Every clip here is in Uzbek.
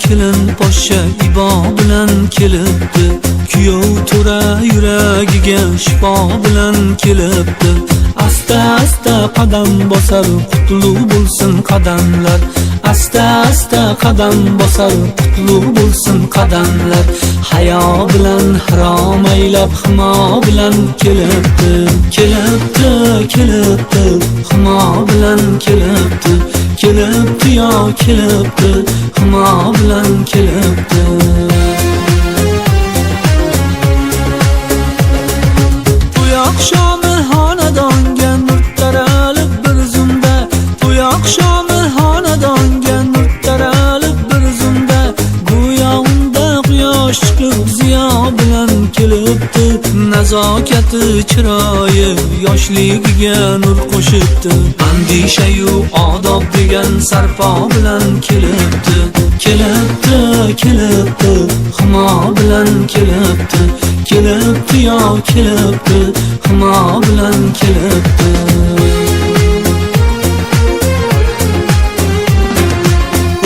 kelin poshsha ibo bilan kelibdi. Kuyov to'ra yuragiga shifo bilan kelibdi. Asta asta qadam bosar, qutlug' bo'lsin qadamlar. Asta asta qadam bosar, qutlug' bo'lsin qadamlar. Hayo bilan harom aylab himo bilan kelibdi. Kelibdi, kelibdi, himo bilan kelibdi. Kelibdi yo kelibdi, himo bilan kelibdi. To'y oqshomi xonadonga nur taralib bir zumda. To'y oqshomi xonadonga nur taralib bir zumda. Go'yo unda quyosh chiqib ziyo bilan kelibdi. Nazokati chiroyi yoshligiga nur qo'shibdi. Andishayu odob degan sarpo bilan kelibdi. Kelibdi, kelibdi, himo bilan kelibdi. Kelibdi yo kelibdi, himo bilan kelibdi.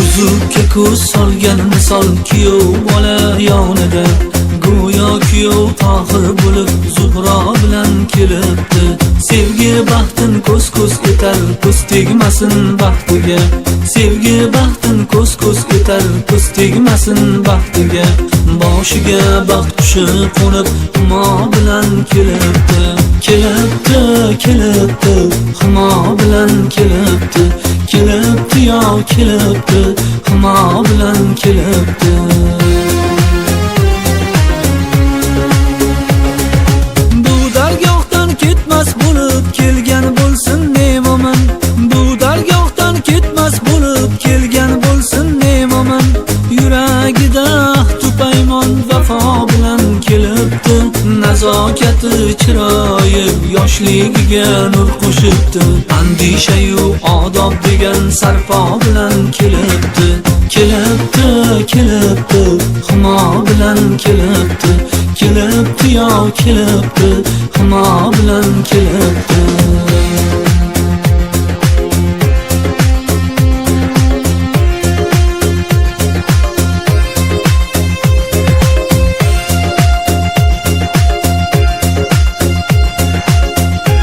Uzukka ko'z solgan misol kuyov bola yonida. Go'yo kuyov Tohir bo'lib Zuhro bilan kelibdi. Sevgi baxtin ko'z-ko'z etar, ko'z tegmasin baxtiga. Sevgi baxtin ko'z-ko'z etar, ko'z tegmasin baxtiga. Boshiga baxt qushi qo'nib humo bilan kelibdi. Kelibdi, kelibdi, humo bilan kelibdi. Kelibdi yo kelibdi, humo bilan kelibdi. Bo'lib kelgan bo'lsin ne mo'min. Bu dargohdan ketmas bo'lib kelgan bo'lsin ne mo'min. Yuragida ahd paymon vafo bilan kelibdi. Nazokati chiroyi yoshligiga nur qo'shibdi. Andishayu odob degan sarpo bilan kelibdi. Kelibdi, kelibdi, humo bilan kelibdi. Kelibdi yo kelibdi, humo bilan kelibdi.